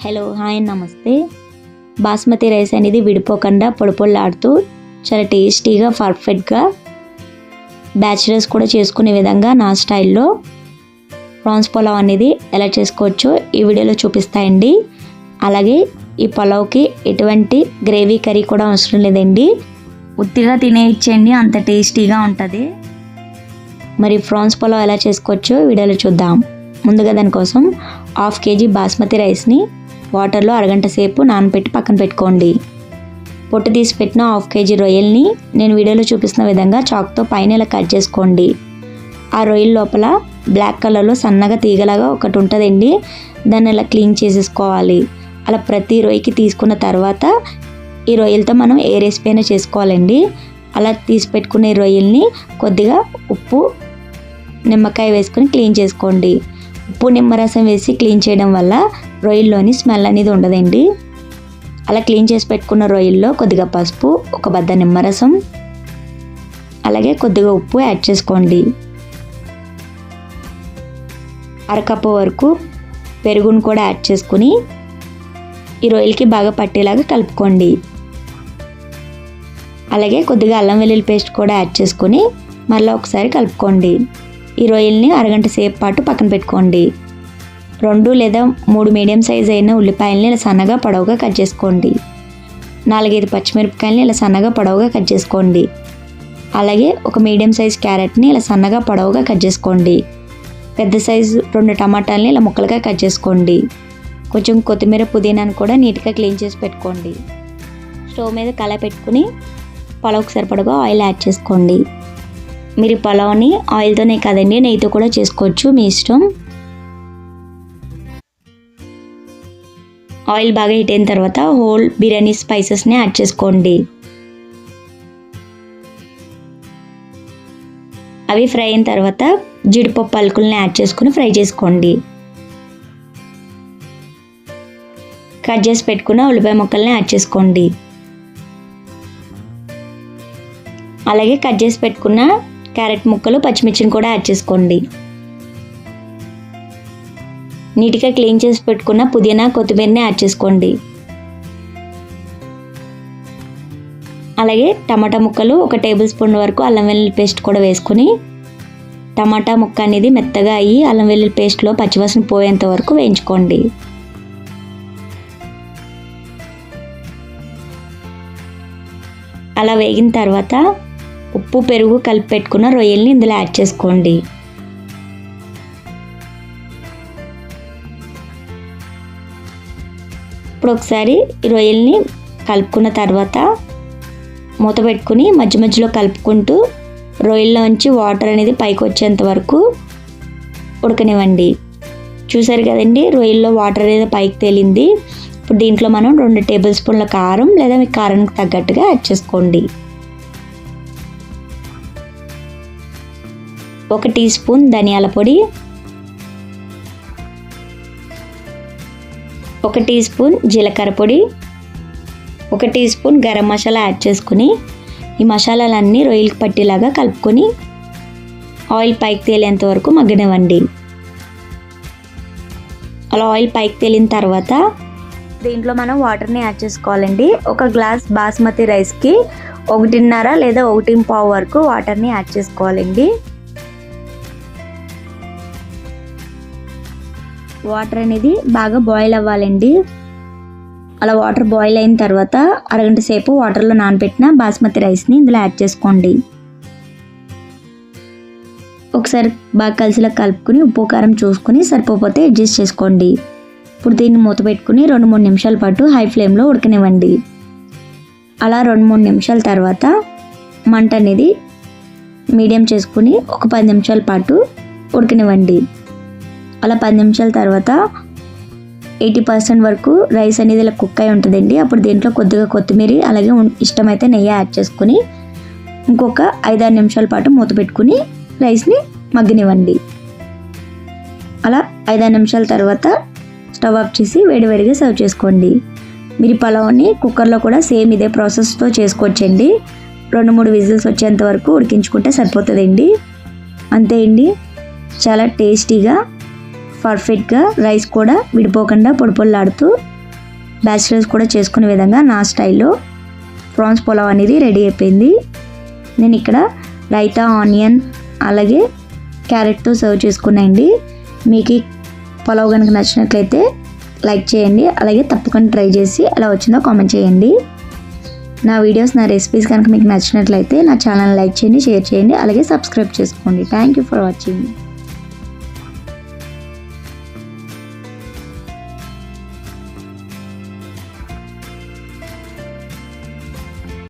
Hello hi నమస్తే. Basmati rice అనేది విడిపోకుండా పొడిపొడిలాడుతూ చాలా టేస్టీగా పర్ఫెక్ట్గా బ్యాచిలర్స్ కూడా చేసుకునే విధంగా నా స్టైల్లో ప్రాన్స్ పులావ్ అనేది ఎలా చేసుకోవచ్చో ఈ వీడియోలో చూపిస్తాయండి. అలాగే ఈ పులావ్కి ఎటువంటి గ్రేవీ కర్రీ కూడా అవసరం లేదండి, ఉత్తిగా తినేయచ్చండి, అంత టేస్టీగా ఉంటుంది. మరి ప్రాన్స్ పులావ్ ఎలా చేసుకోవచ్చో వీడియోలో చూద్దాం. ముందుగా దానికోసం 1/2 kg బాస్మతి రైస్ని వాటర్లో అరగంట సేపు నానబెట్టి పక్కన పెట్టుకోండి. పొట్టు తీసి పెట్టిన 1/2 kg రొయ్యల్ని నేను వీడియోలో చూపిస్తున్న విధంగా చాక్తో పైన ఇలా కట్ చేసుకోండి. ఆ రొయ్యల లోపల బ్లాక్ కలర్లో సన్నగా తీగలాగా ఒకటి ఉంటుందండి, దాన్ని ఇలా క్లీన్ చేసేసుకోవాలి. అలా ప్రతి రొయ్యకి తీసుకున్న తర్వాత ఈ రొయ్యలతో మనం ఏ రెసిపీ అయినా చేసుకోవాలండి. అలా తీసి పెట్టుకునే రొయ్యల్ని కొద్దిగా ఉప్పు నిమ్మకాయ వేసుకొని క్లీన్ చేసుకోండి. ఉప్పు నిమ్మరసం వేసి క్లీన్ చేయడం వల్ల రొయ్యల్లోని స్మెల్ అనేది ఉండదండి. అలా క్లీన్ చేసి పెట్టుకున్న రొయ్యల్లో కొద్దిగా పసుపు, ఒక బద్ద నిమ్మరసం, అలాగే కొద్దిగా ఉప్పు యాడ్ చేసుకోండి. అరకప్పు వరకు పెరుగును కూడా యాడ్ చేసుకుని ఈ రొయ్యలకి బాగా పట్టేలాగా కలుపుకోండి. అలాగే కొద్దిగా అల్లం వెల్లుల్లి పేస్ట్ కూడా యాడ్ చేసుకొని మళ్ళీ ఒకసారి కలుపుకోండి. ఈ రొయ్యల్ని అరగంట సేపు పాటు పక్కన పెట్టుకోండి. 2 లేదా 3 మీడియం సైజ్ అయిన ఉల్లిపాయలని ఇలా సన్నగా పొడవుగా కట్ చేసుకోండి. 4-5 పచ్చిమిరపకాయలని ఇలా సన్నగా పొడవుగా కట్ చేసుకోండి. అలాగే ఒక మీడియం సైజ్ క్యారెట్ని ఇలా సన్నగా పొడవుగా కట్ చేసుకోండి. పెద్ద సైజు 2 టమాటాలని ఇలా ముక్కలుగా కట్ చేసుకోండి. కొంచెం కొత్తిమీర, పుదీనాను కూడా నీట్గా క్లీన్ చేసి పెట్టుకోండి. స్టవ్ మీద కళాయి పెట్టుకుని పులావ్కి సరిపడగా ఆయిల్ యాడ్ చేసుకోండి. మీరు పులావ్ని ఆయిల్తోనే కాదండి, నెయ్యితో కూడా చేసుకోవచ్చు, మీ ఇష్టం. ఆయిల్ బాగా హీట్ అయిన తర్వాత హోల్ బిర్యానీ స్పైసెస్ని యాడ్ చేసుకోండి. అవి ఫ్రై అయిన తర్వాత జీడిపప్పు పలుకుల్ని యాడ్ చేసుకుని ఫ్రై చేసుకోండి. కట్ చేసి పెట్టుకున్న ఉల్లిపాయ ముక్కల్ని యాడ్ చేసుకోండి. అలాగే కట్ చేసి పెట్టుకున్న క్యారెట్ ముక్కలు, పచ్చిమిర్చిని కూడా యాడ్ చేసుకోండి. నీట్గా క్లీన్ చేసి పెట్టుకున్న పుదీనా, కొత్తిమీరని యాడ్ చేసుకోండి. అలాగే టమాటా ముక్కలు, 1 టేబుల్ స్పూన్ వరకు అల్లం వెల్లుల్లి పేస్ట్ కూడా వేసుకొని టమాటా ముక్క అనేది మెత్తగా అయ్యి అల్లం వెల్లుల్లి పేస్ట్లో పచ్చివాసన పోయేంత వరకు వేయించుకోండి. అలా వేగిన తర్వాత ఉప్పు, పెరుగు కలిపి పెట్టుకున్న రొయ్యల్ని ఇందులో యాడ్ చేసుకోండి. ఇప్పుడు ఒకసారి ఈ రొయ్యల్ని కలుపుకున్న తర్వాత మూత పెట్టుకుని మధ్య మధ్యలో కలుపుకుంటూ రొయ్యల్లోంచి వాటర్ అనేది పైకి వచ్చేంత వరకు ఉడకనివ్వండి. చూసారు కదండి, రొయ్యల్లో వాటర్ అనేది పైకి తేలింది. ఇప్పుడు దీంట్లో మనం 2 టేబుల్ స్పూన్ల కారం లేదా మీ కారానికి తగ్గట్టుగా యాడ్ చేసుకోండి. 1 టీ స్పూన్ ధనియాల పొడి, 1 టీ స్పూన్ జీలకర్ర పొడి, 1 teaspoon garam masala add చేసుకుని ఈ మసాలాలన్నీ రొయ్యలకి పట్టేలాగా కలుపుకొని ఆయిల్ పైకి తేలేంత వరకు మగ్గనివ్వండి. అలా ఆయిల్ పైకి తేలిన తర్వాత దీంట్లో మనం వాటర్ని యాడ్ చేసుకోవాలండి. 1 గ్లాస్ బాస్మతి రైస్కి 1.5 లేదా 1.25 వరకు వాటర్ని యాడ్ చేసుకోవాలండి. వాటర్ అనేది బాగా బాయిల్ అవ్వాలండి. అలా వాటర్ బాయిల్ అయిన తర్వాత అరగంట సేపు వాటర్లో నానబెట్టిన బాస్మతి రైస్ని ఇందులో యాడ్ చేసుకోండి. ఒకసారి బాగా కలిసిలా కలుపుకొని ఉప్పు కారం చూసుకొని సరిపోతే అడ్జస్ట్ చేసుకోండి. ఇప్పుడు దీన్ని మూత పెట్టుకుని 2-3 నిమిషాల పాటు హై ఫ్లేమ్లో ఉడకనివ్వండి. అలా 2-3 నిమిషాల తర్వాత మంట అనేది మీడియం చేసుకుని ఒక 10 నిమిషాల పాటు ఉడకనివ్వండి. అలా 10 నిమిషాల తర్వాత 80% వరకు రైస్ అనేది ఇలా కుక్ అయి ఉంటుందండి. అప్పుడు దీంట్లో కొద్దిగా కొత్తిమీర, అలాగే ఇష్టమైతే నెయ్యి యాడ్ చేసుకుని ఇంకొక 5-6 నిమిషాల పాటు మూత పెట్టుకుని రైస్ని మగ్గనివ్వండి. అలా 5-6 నిమిషాల తర్వాత స్టవ్ ఆఫ్ చేసి వేడివేడిగా సర్వ్ చేసుకోండి. మీరు పులావ్ని కుక్కర్లో కూడా సేమ్ ఇదే ప్రాసెస్తో చేసుకోవచ్చండి. 2-3 విజిల్స్ వచ్చేంత వరకు ఉడికించుకుంటే సరిపోతుందండి. అంతే అండి, చాలా టేస్టీగా పర్ఫెక్ట్గా రైస్ కూడా విడిపోకుండా పొడిపొడిలాడుతూ బ్యాచిలర్స్ కూడా చేసుకునే విధంగా నా స్టైల్లో ప్రాన్స్ పులావ్ అనేది రెడీ అయిపోయింది. నేను ఇక్కడ రైతా, ఆనియన్ అలాగే క్యారెట్తో సర్వ్ చేసుకున్నాయండి. మీకు ఈ పులావ్ కనుక నచ్చినట్లయితే లైక్ చేయండి. అలాగే తప్పకుండా ట్రై చేసి ఎలా వచ్చిందో కామెంట్ చేయండి. నా వీడియోస్, నా రెసిపీస్ కనుక మీకు నచ్చినట్లయితే నా ఛానల్ లైక్ చేయండి, షేర్ చేయండి, అలాగే సబ్స్క్రైబ్ చేసుకోండి. Thank you for watching.